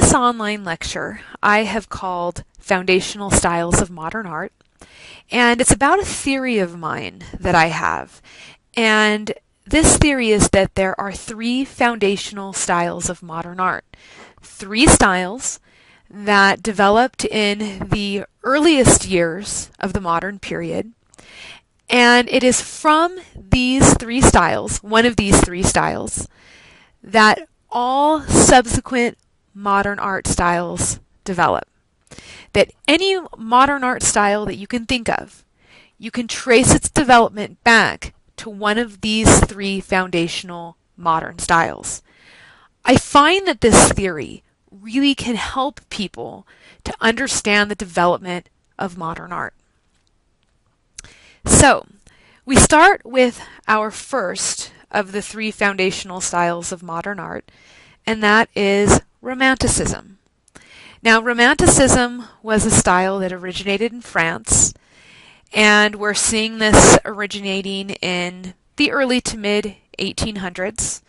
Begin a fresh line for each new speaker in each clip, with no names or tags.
this online lecture I have called Foundational Styles of Modern Art, and it's about a theory of mine that I have. And this theory is that there are three foundational styles of modern art. Three styles that developed in the earliest years of the modern period. And it is from these three styles, one of these three styles, that all subsequent modern art styles develop. That any modern art style that you can think of, you can trace its development back to one of these three foundational modern styles. I find that this theory really can help people to understand the development of modern art. So, we start with our first of the three foundational styles of modern art, and that is Romanticism. Now, Romanticism was a style that originated in France, and we're seeing this originating in the early to mid 1800s.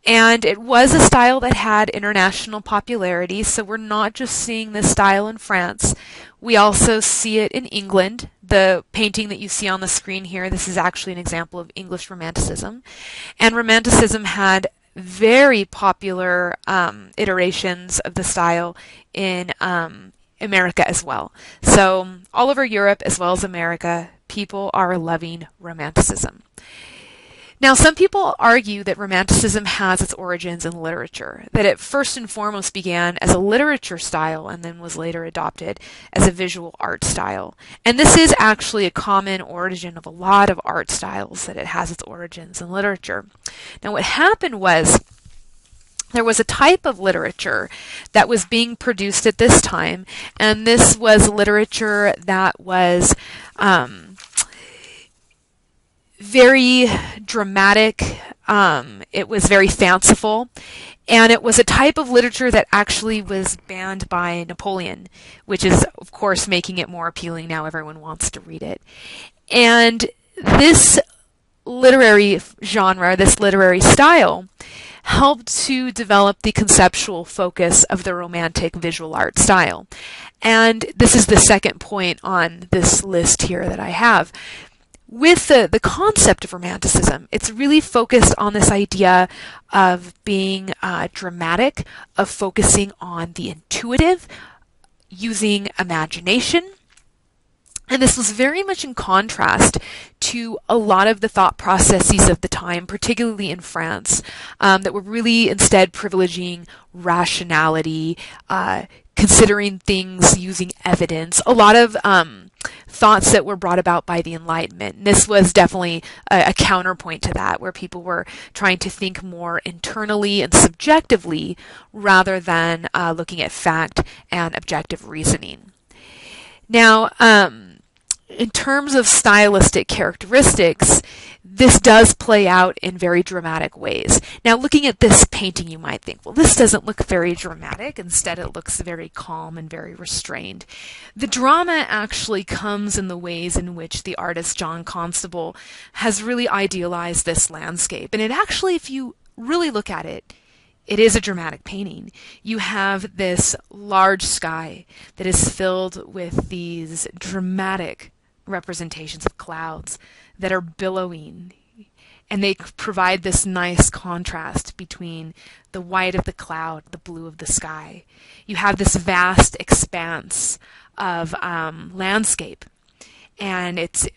And it was a style that had international popularity, so we're not just seeing this style in France. We also see it in England. The painting that you see on the screen here, this is actually an example of English Romanticism. And Romanticism had very popular iterations of the style in America as well. So all over Europe as well as America, people are loving Romanticism. Now, some people argue that Romanticism has its origins in literature, that it first and foremost began as a literature style and then was later adopted as a visual art style. And this is actually a common origin of a lot of art styles, that it has its origins in literature. Now, what happened was there was a type of literature that was being produced at this time, and this was literature that was very dramatic, it was very fanciful, and it was a type of literature that actually was banned by Napoleon, which is, of course, making it more appealing. Now everyone wants to read it. And this literary genre, this literary style, helped to develop the conceptual focus of the Romantic visual art style. And this is the second point on this list here that I have. With the concept of Romanticism, it's really focused on this idea of being dramatic, of focusing on the intuitive, using imagination. And this was very much in contrast to a lot of the thought processes of the time, particularly in France, that were really instead privileging rationality, considering things using evidence, a lot of thoughts that were brought about by the Enlightenment. And this was definitely a counterpoint to that, where people were trying to think more internally and subjectively rather than looking at fact and objective reasoning. Now, in terms of stylistic characteristics, this does play out in very dramatic ways. Now, looking at this painting, you might think, well, this doesn't look very dramatic. Instead, it looks very calm and very restrained. The drama actually comes in the ways in which the artist John Constable has really idealized this landscape. And it actually, if you really look at it, it is a dramatic painting. You have this large sky that is filled with these dramatic representations of clouds that are billowing, and they provide this nice contrast between the white of the cloud, the blue of the sky. You have this vast expanse of landscape, and it's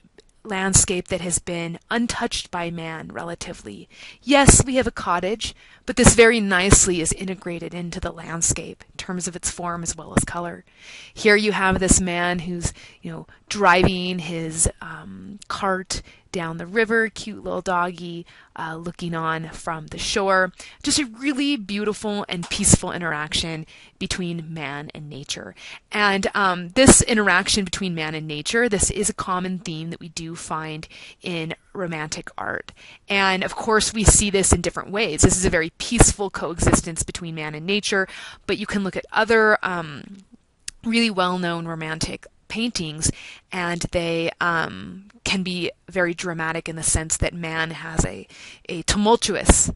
landscape that has been untouched by man relatively. Yes, we have a cottage, but this very nicely is integrated into the landscape in terms of its form as well as color. Here you have this man who's, driving his cart down the river, cute little doggy, looking on from the shore. Just a really beautiful and peaceful interaction between man and nature. And this interaction between man and nature, this is a common theme that we do find in Romantic art. And of course, we see this in different ways. This is a very peaceful coexistence between man and nature, but you can look at other really well-known Romantic paintings, and they can be very dramatic in the sense that man has a tumultuous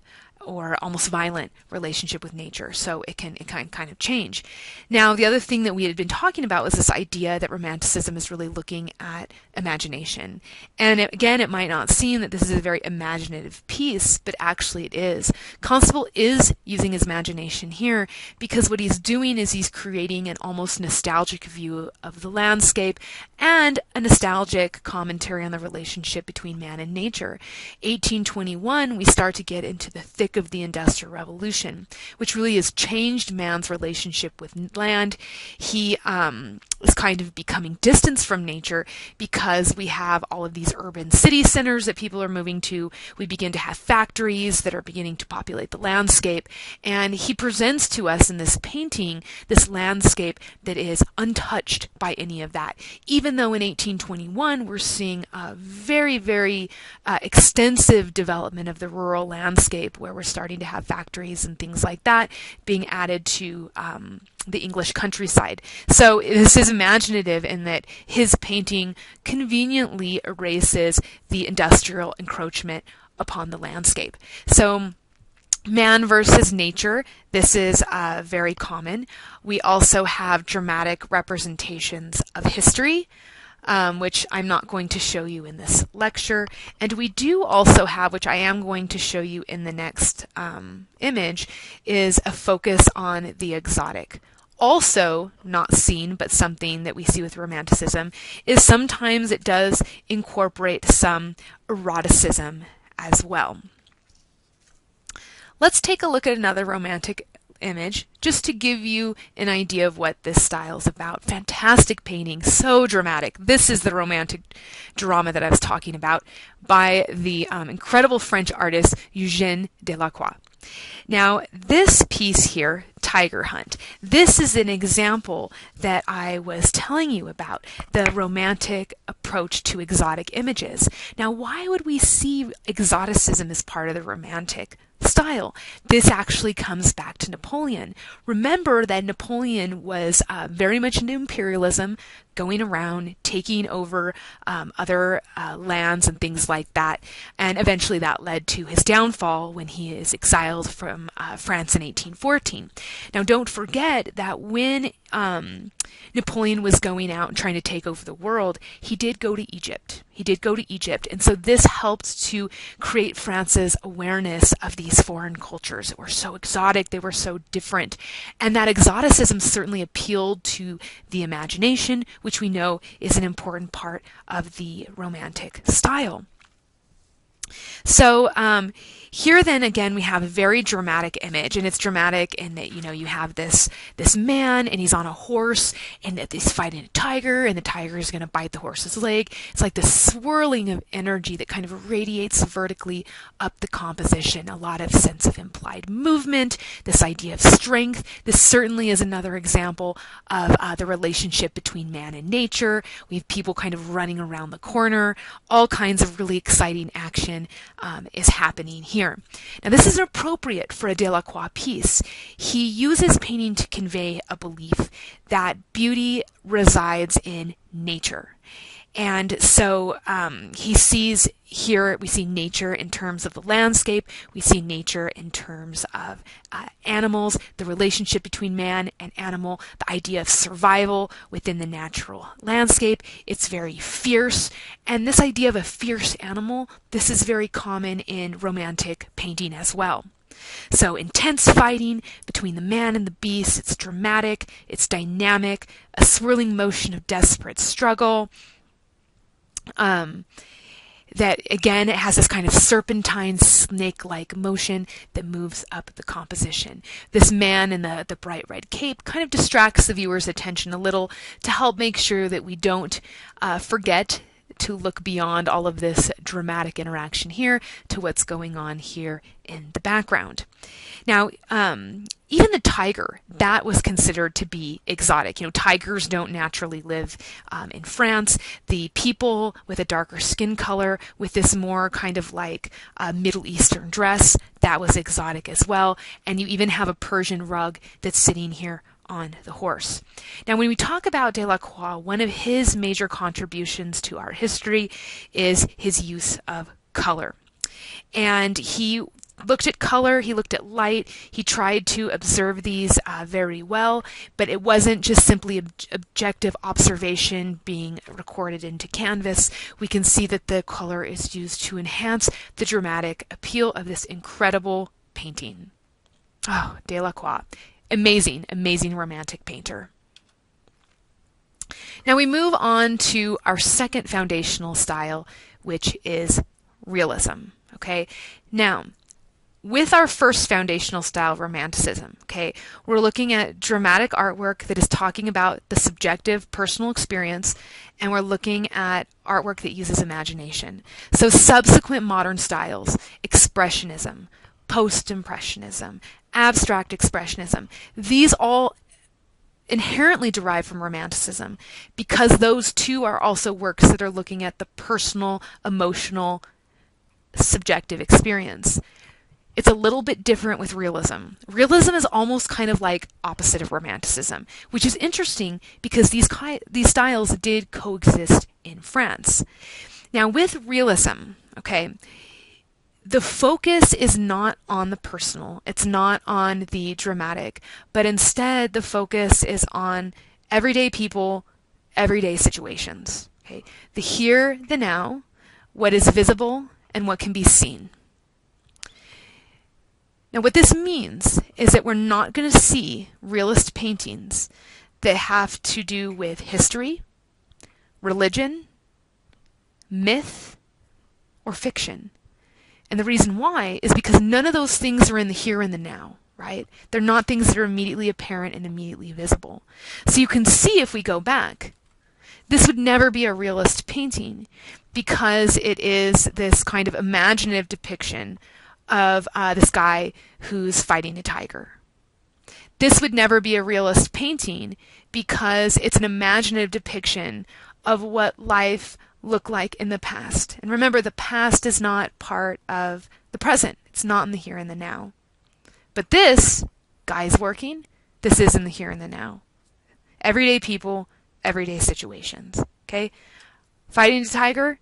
or almost violent relationship with nature. So it can kind of change. Now, the other thing that we had been talking about was this idea that Romanticism is really looking at imagination. And again, it might not seem that this is a very imaginative piece, but actually it is. Constable is using his imagination here because what he's doing is he's creating an almost nostalgic view of the landscape and a nostalgic commentary on the relationship between man and nature. 1821, we start to get into the thick of the Industrial Revolution, which really has changed man's relationship with land. He is kind of becoming distanced from nature because we have all of these urban city centers that people are moving to. We begin to have factories that are beginning to populate the landscape, and he presents to us in this painting this landscape that is untouched by any of that. Even though in 1821 we're seeing a very, very extensive development of the rural landscape where we're starting to have factories and things like that being added to the English countryside. So this is imaginative in that his painting conveniently erases the industrial encroachment upon the landscape. So man versus nature, this is very common. We also have dramatic representations of history, which I'm not going to show you in this lecture. And we do also have, which I am going to show you in the next image, is a focus on the exotic. Also not seen, but something that we see with Romanticism, is sometimes it does incorporate some eroticism as well. Let's take a look at another Romantic image just to give you an idea of what this style is about. Fantastic painting, so dramatic. This is the Romantic drama that I was talking about by the incredible French artist Eugène Delacroix. Now, this piece here, Tiger Hunt, this is an example that I was telling you about, the Romantic approach to exotic images. Now, why would we see exoticism as part of the Romantic style? This actually comes back to Napoleon. Remember that Napoleon was very much into imperialism, going around, taking over other lands and things like that, and eventually that led to his downfall when he is exiled from France in 1814. Now, don't forget that when Napoleon was going out and trying to take over the world, he did go to Egypt. And so this helped to create France's awareness of these foreign cultures that were so exotic, they were so different. And that exoticism certainly appealed to the imagination, which we know is an important part of the Romantic style. So here then again we have a very dramatic image, and it's dramatic in that, you know, you have this man and he's on a horse and that he's fighting a tiger and the tiger is going to bite the horse's leg. It's like this swirling of energy that kind of radiates vertically up the composition, a lot of sense of implied movement, this idea of strength. This certainly is another example of the relationship between man and nature. We have people kind of running around the corner, all kinds of really exciting action is happening here. Now, this is appropriate for a Delacroix piece. He uses painting to convey a belief that beauty resides in nature. And so he sees here, we see nature in terms of the landscape, we see nature in terms of animals, the relationship between man and animal, the idea of survival within the natural landscape. It's very fierce, and this idea of a fierce animal, this is very common in Romantic painting as well. So intense fighting between the man and the beast, it's dramatic, it's dynamic, a swirling motion of desperate struggle. That again, it has this kind of serpentine snake-like motion that moves up the composition. This man in the bright red cape kind of distracts the viewer's attention a little to help make sure that we don't forget to look beyond all of this dramatic interaction here to what's going on here in the background. Now, even the tiger, that was considered to be exotic. You know, tigers don't naturally live in France. The people with a darker skin color, with this more kind of like Middle Eastern dress, that was exotic as well. And you even have a Persian rug that's sitting here on the horse. Now, when we talk about Delacroix, one of his major contributions to art history is his use of color. And he looked at color, he looked at light, he tried to observe these very well, but it wasn't just simply objective observation being recorded into canvas. We can see that the color is used to enhance the dramatic appeal of this incredible painting. Oh, Delacroix. Amazing, amazing romantic painter. Now we move on to our second foundational style, which is realism. Okay, now with our first foundational style, Romanticism, okay, we're looking at dramatic artwork that is talking about the subjective personal experience, and we're looking at artwork that uses imagination. So subsequent modern styles, Expressionism, Post-Impressionism, Abstract Expressionism, these all inherently derive from Romanticism because those two are also works that are looking at the personal, emotional, subjective experience. It's a little bit different with realism. Realism is almost kind of like opposite of Romanticism, which is interesting because these styles did coexist in France. Now with realism, okay, the focus is not on the personal, it's not on the dramatic, but instead the focus is on everyday people, everyday situations. Okay? The here, the now, what is visible, and what can be seen. Now what this means is that we're not going to see realist paintings that have to do with history, religion, myth, or fiction. And the reason why is because none of those things are in the here and the now, right? They're not things that are immediately apparent and immediately visible. So you can see if we go back, this would never be a realist painting because it is this kind of imaginative depiction of this guy who's fighting a tiger. This would never be a realist painting because it's an imaginative depiction of what life looked like in the past. And remember, the past is not part of the present. It's not in the here and the now. But this, guy's working, this is in the here and the now. Everyday people, everyday situations. Okay? Fighting a tiger,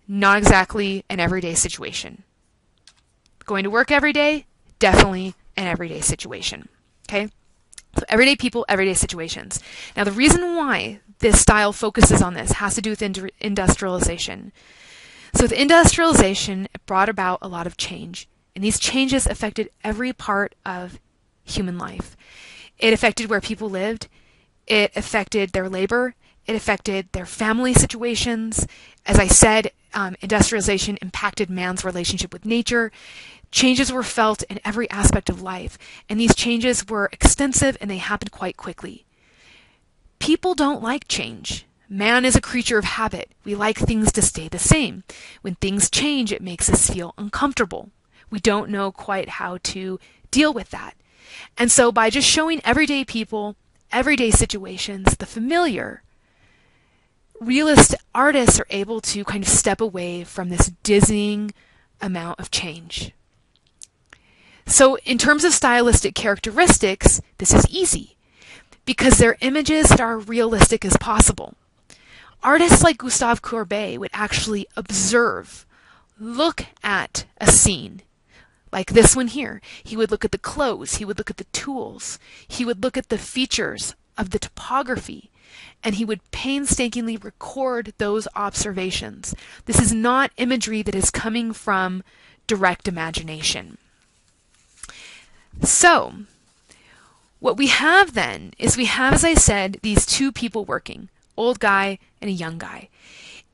not exactly an everyday situation. Going to work every day, definitely an everyday situation. Okay? So everyday people, everyday situations. Now the reason why this style focuses on this has to do with industrialization. So with industrialization, it brought about a lot of change. And these changes affected every part of human life. It affected where people lived. It affected their labor. It affected their family situations. As I said, industrialization impacted man's relationship with nature. Changes were felt in every aspect of life, and these changes were extensive and they happened quite quickly. People don't like change. Man is a creature of habit. We like things to stay the same. When things change, it makes us feel uncomfortable. We don't know quite how to deal with that. And so by just showing everyday people, everyday situations, the familiar, realist artists are able to kind of step away from this dizzying amount of change. So in terms of stylistic characteristics, this is easy because they're images that are realistic as possible. Artists like Gustave Courbet would actually observe, look at a scene, like this one here. He would look at the clothes, he would look at the tools, he would look at the features of the topography, and he would painstakingly record those observations. This is not imagery that is coming from direct imagination. So, what we have then is we have, as I said, these two people working, old guy and a young guy.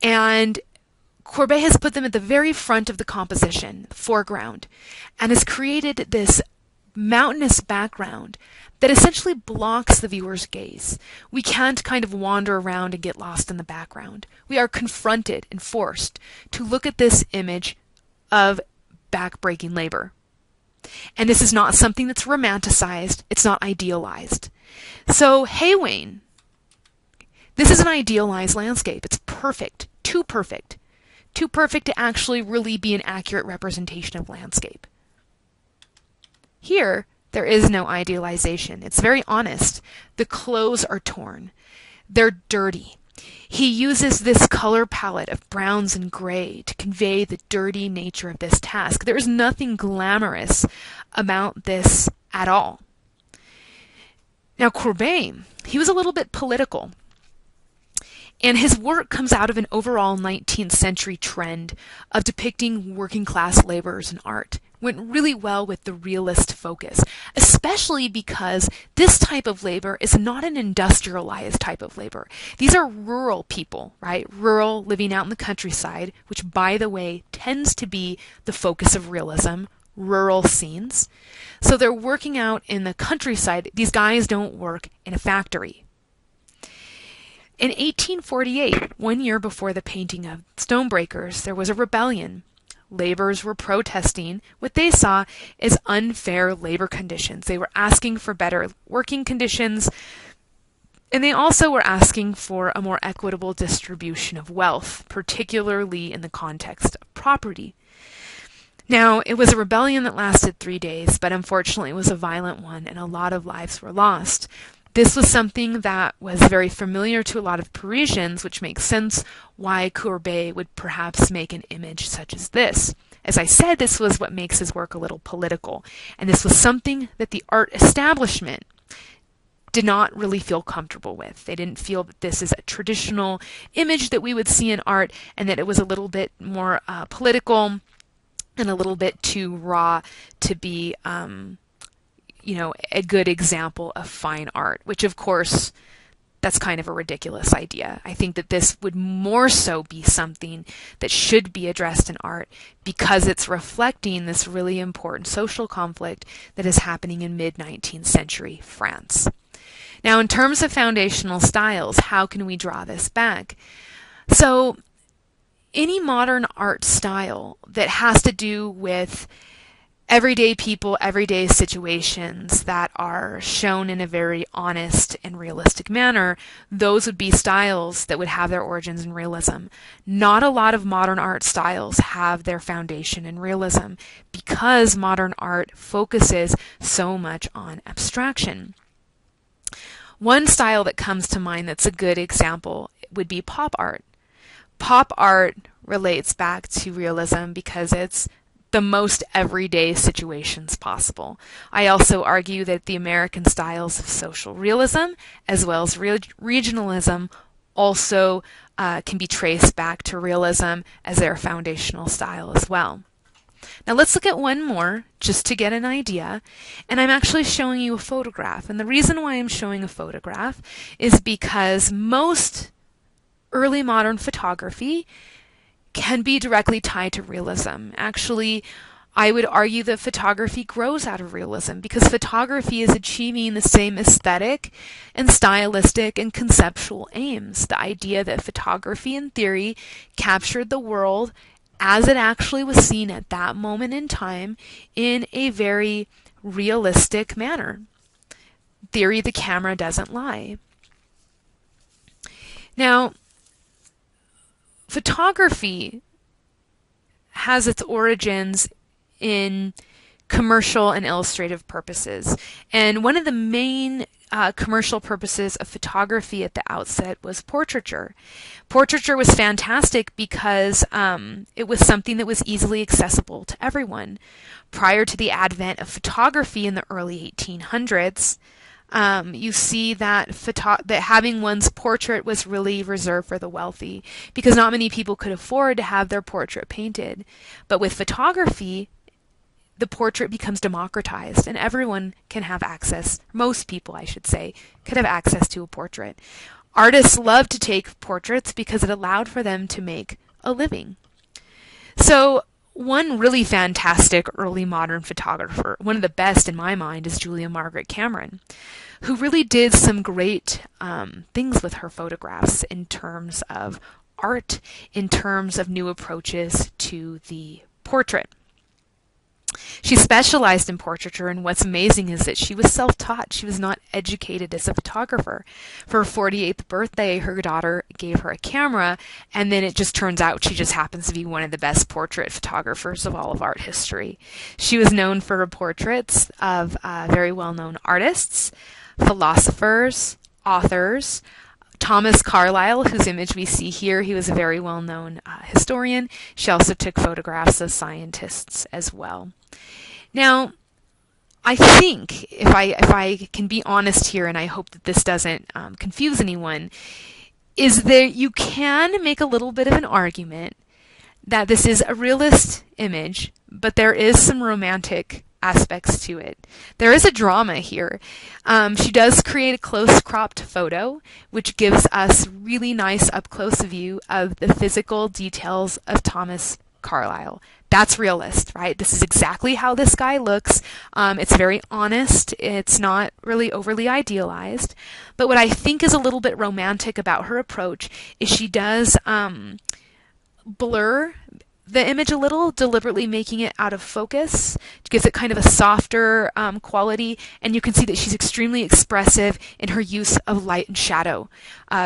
And Courbet has put them at the very front of the composition, the foreground, and has created this mountainous background that essentially blocks the viewer's gaze. We can't kind of wander around and get lost in the background. We are confronted and forced to look at this image of back-breaking labor. And this is not something that's romanticized. It's not idealized. So, hey Wayne, this is an idealized landscape. It's perfect. Too perfect. Too perfect to actually really be an accurate representation of landscape. Here, there is no idealization. It's very honest. The clothes are torn. They're dirty. He uses this color palette of browns and gray to convey the dirty nature of this task. There is nothing glamorous about this at all. Now, Courbet, he was a little bit political, and his work comes out of an overall 19th century trend of depicting working class laborers in art. Went really well with the realist focus, especially because this type of labor is not an industrialized type of labor. These are rural people, right? Rural, living out in the countryside, which, by the way, tends to be the focus of realism, rural scenes. So they're working out in the countryside. These guys don't work in a factory. In 1848, 1 year before the painting of Stonebreakers, there was a rebellion. Laborers were protesting what they saw as unfair labor conditions. They were asking for better working conditions, and they also were asking for a more equitable distribution of wealth, particularly in the context of property. Now, it was a rebellion that lasted 3 days, but unfortunately it was a violent one, and a lot of lives were lost. This was something that was very familiar to a lot of Parisians, which makes sense why Courbet would perhaps make an image such as this. As I said, this was what makes his work a little political, and this was something that the art establishment did not really feel comfortable with. They didn't feel that this is a traditional image that we would see in art, and that it was a little bit more political and a little bit too raw to be a good example of fine art, which of course, that's kind of a ridiculous idea. I think that this would more so be something that should be addressed in art because it's reflecting this really important social conflict that is happening in mid-19th century France. Now, in terms of foundational styles, how can we draw this back? So, any modern art style that has to do with everyday people, everyday situations that are shown in a very honest and realistic manner, those would be styles that would have their origins in realism. Not a lot of modern art styles have their foundation in realism because modern art focuses so much on abstraction. One style that comes to mind that's a good example would be pop art. Pop art relates back to realism because it's the most everyday situations possible. I also argue that the American styles of social realism as well as regionalism also can be traced back to realism as their foundational style as well. Now let's look at one more just to get an idea, and I'm actually showing you a photograph. And the reason why I'm showing a photograph is because most early modern photography can be directly tied to realism. Actually, I would argue that photography grows out of realism because photography is achieving the same aesthetic and stylistic and conceptual aims. The idea that photography in theory captured the world as it actually was seen at that moment in time in a very realistic manner. Theory, the camera doesn't lie. Now, photography has its origins in commercial and illustrative purposes. And one of the main commercial purposes of photography at the outset was portraiture. Portraiture was fantastic because it was something that was easily accessible to everyone. Prior to the advent of photography in the early 1800s, you see that that having one's portrait was really reserved for the wealthy because not many people could afford to have their portrait painted. But with photography, the portrait becomes democratized and everyone can have access, most people I should say, could have access to a portrait. Artists loved to take portraits because it allowed for them to make a living. So one really fantastic early modern photographer, one of the best in my mind, is Julia Margaret Cameron, who really did some great things with her photographs in terms of art, in terms of new approaches to the portrait. She specialized in portraiture, and what's amazing is that she was self-taught. She was not educated as a photographer. For her 48th birthday, her daughter gave her a camera, and then it just turns out she just happens to be one of the best portrait photographers of all of art history. She was known for her portraits of very well-known artists, philosophers, authors, Thomas Carlyle, whose image we see here, he was a very well-known historian. She also took photographs of scientists as well. Now, I think, if I can be honest here, and I hope that this doesn't confuse anyone, is that you can make a little bit of an argument that this is a realist image, but there is some romantic aspects to it. There is a drama here. She does create a close cropped photo, which gives us really nice up-close view of the physical details of Thomas Carlyle. That's realist, right? This is exactly how this guy looks. It's very honest. It's not really overly idealized. But what I think is a little bit romantic about her approach is she does blur the image a little, deliberately making it out of focus. It gives it kind of a softer quality, and you can see that she's extremely expressive in her use of light and shadow.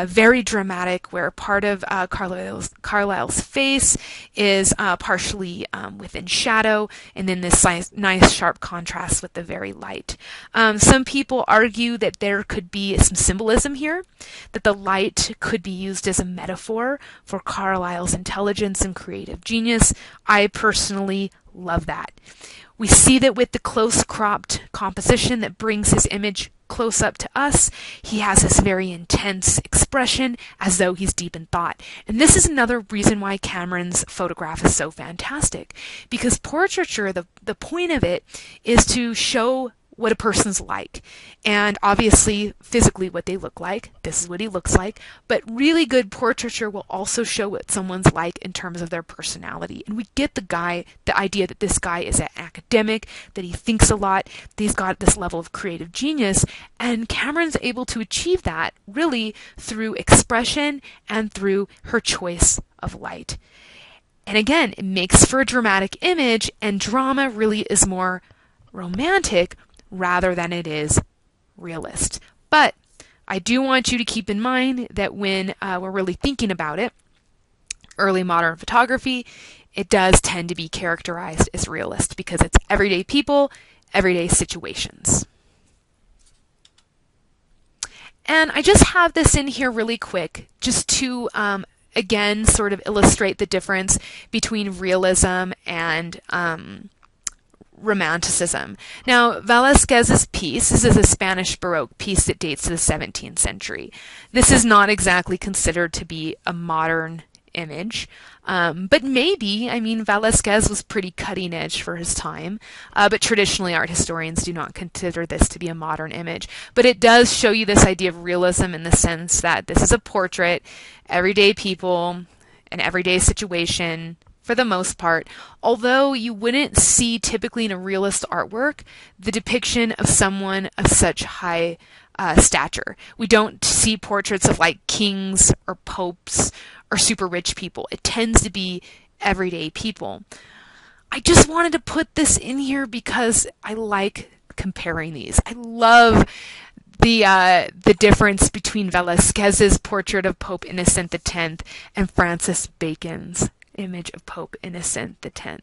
Very dramatic, where part of Carlyle's face is partially within shadow, and then this nice sharp contrast with the very light. Some people argue that there could be some symbolism here, that the light could be used as a metaphor for Carlyle's intelligence and creative genius. I personally love that. We see that with the close cropped composition that brings his image close up to us, he has this very intense expression as though he's deep in thought. And this is another reason why Cameron's photograph is so fantastic, because portraiture, the point of it is to show what a person's like, and obviously physically what they look like. This is what he looks like, but really good portraiture will also show what someone's like in terms of their personality. And we get the idea that this guy is an academic, that he thinks a lot, that he's got this level of creative genius, and Cameron's able to achieve that really through expression and through her choice of light. And again, it makes for a dramatic image, and drama really is more romantic rather than it is realist. But I do want you to keep in mind that when we're really thinking about it, early modern photography, it does tend to be characterized as realist because it's everyday people, everyday situations. And I just have this in here really quick just to again sort of illustrate the difference between realism and Romanticism. Now, Velázquez's piece, this is a Spanish Baroque piece that dates to the 17th century. This is not exactly considered to be a modern image, but maybe, I mean, Velázquez was pretty cutting edge for his time, but traditionally art historians do not consider this to be a modern image. But it does show you this idea of realism in the sense that this is a portrait, everyday people, an everyday situation, for the most part, although you wouldn't see typically in a realist artwork the depiction of someone of such high stature. We don't see portraits of like kings or popes or super rich people. It tends to be everyday people. I just wanted to put this in here because I like comparing these. I love the difference between Velázquez's portrait of Pope Innocent X and Francis Bacon's image of Pope Innocent X.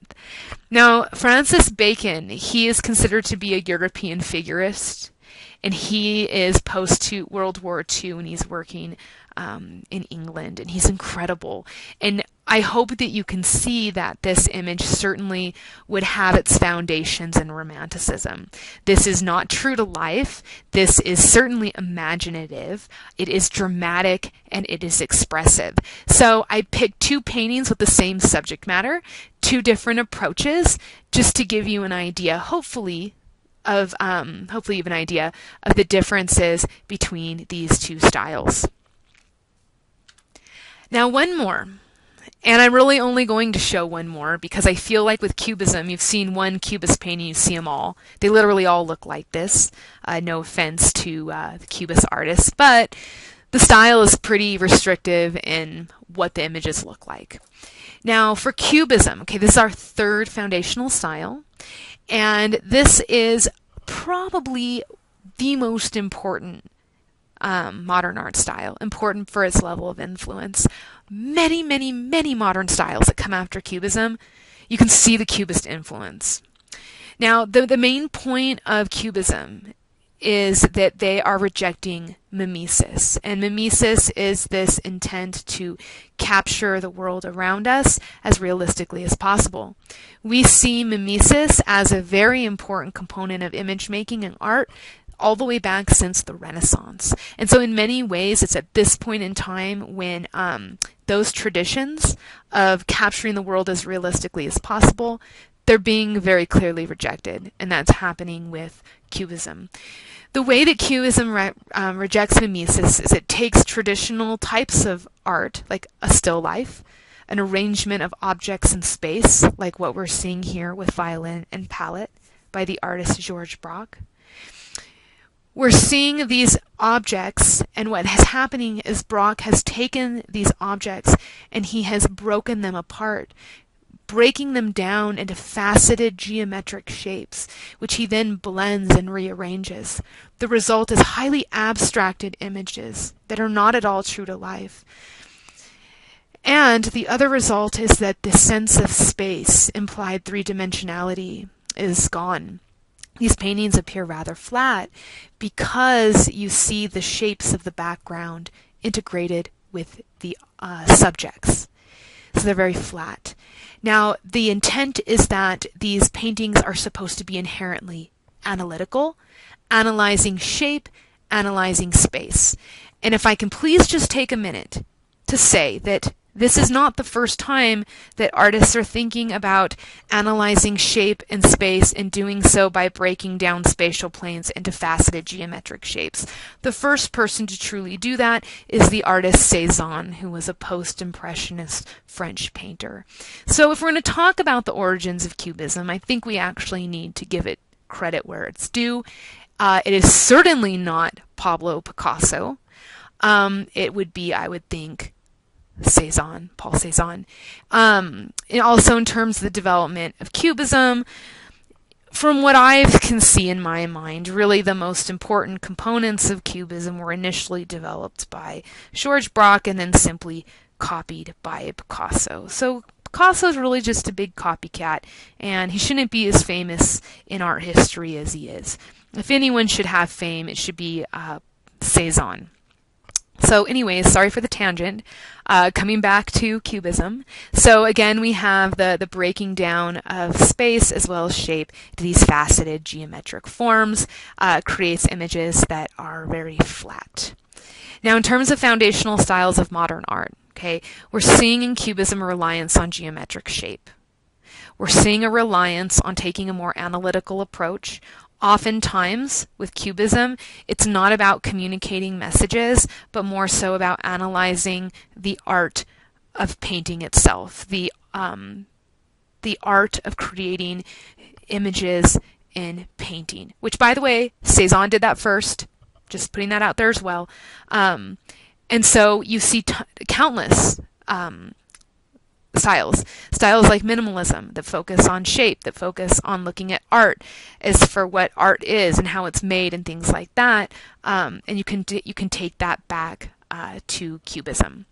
Now, Francis Bacon, he is considered to be a European figurist, and he is post-World War II, and he's working in England, and he's incredible. And I hope that you can see that this image certainly would have its foundations in Romanticism. This is not true to life. This is certainly imaginative. It is dramatic, and it is expressive. So I picked two paintings with the same subject matter, two different approaches, just to give you an idea, hopefully of an idea of the differences between these two styles. Now, one more. And I'm really only going to show one more because I feel like with Cubism, you've seen one Cubist painting, you see them all. They literally all look like this. No offense to the Cubist artists, but the style is pretty restrictive in what the images look like. Now, for Cubism, okay, this is our third foundational style, and this is probably the most important modern art style, important for its level of influence. Many, many, many modern styles that come after Cubism, you can see the Cubist influence. Now, the main point of Cubism is that they are rejecting mimesis. And mimesis is this intent to capture the world around us as realistically as possible. We see mimesis as a very important component of image making and art all the way back since the Renaissance. And so in many ways, it's at this point in time when those traditions of capturing the world as realistically as possible, they're being very clearly rejected, and that's happening with Cubism. The way that Cubism rejects mimesis is it takes traditional types of art, like a still life, an arrangement of objects in space, like what we're seeing here with violin and palette by the artist George Braque. We're seeing these objects, and what is happening is Braque has taken these objects and he has broken them apart, breaking them down into faceted geometric shapes, which he then blends and rearranges. The result is highly abstracted images that are not at all true to life. And the other result is that the sense of space, implied three-dimensionality, is gone. These paintings appear rather flat because you see the shapes of the background integrated with the subjects. So they're very flat. Now, the intent is that these paintings are supposed to be inherently analytical, analyzing shape, analyzing space. And if I can please just take a minute to say that this is not the first time that artists are thinking about analyzing shape and space and doing so by breaking down spatial planes into faceted geometric shapes. The first person to truly do that is the artist Cézanne, who was a post-impressionist French painter. So if we're going to talk about the origins of Cubism, I think we actually need to give it credit where it's due. It is certainly not Pablo Picasso. It would be, I would think, Paul Cézanne. And also in terms of the development of Cubism, from what I can see in my mind, really the most important components of Cubism were initially developed by George Braque and then simply copied by Picasso. So Picasso is really just a big copycat, and he shouldn't be as famous in art history as he is. If anyone should have fame, it should be Cézanne. So anyways, sorry for the tangent. Coming back to Cubism. So again, we have the breaking down of space as well as shape to these faceted geometric forms, creates images that are very flat. Now, in terms of foundational styles of modern art, okay, we're seeing in Cubism a reliance on geometric shape. We're seeing a reliance on taking a more analytical approach. Oftentimes, with Cubism, it's not about communicating messages, but more so about analyzing the art of painting itself, the art of creating images in painting, which, by the way, Cézanne did that first, just putting that out there as well. And so you see countless styles like minimalism that focus on shape, that focus on looking at art as for what art is and how it's made and things like that. And you can take that back to Cubism.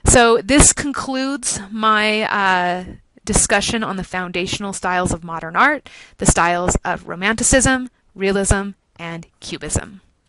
So this concludes my discussion on the foundational styles of modern art, the styles of Romanticism, Realism, and Cubism.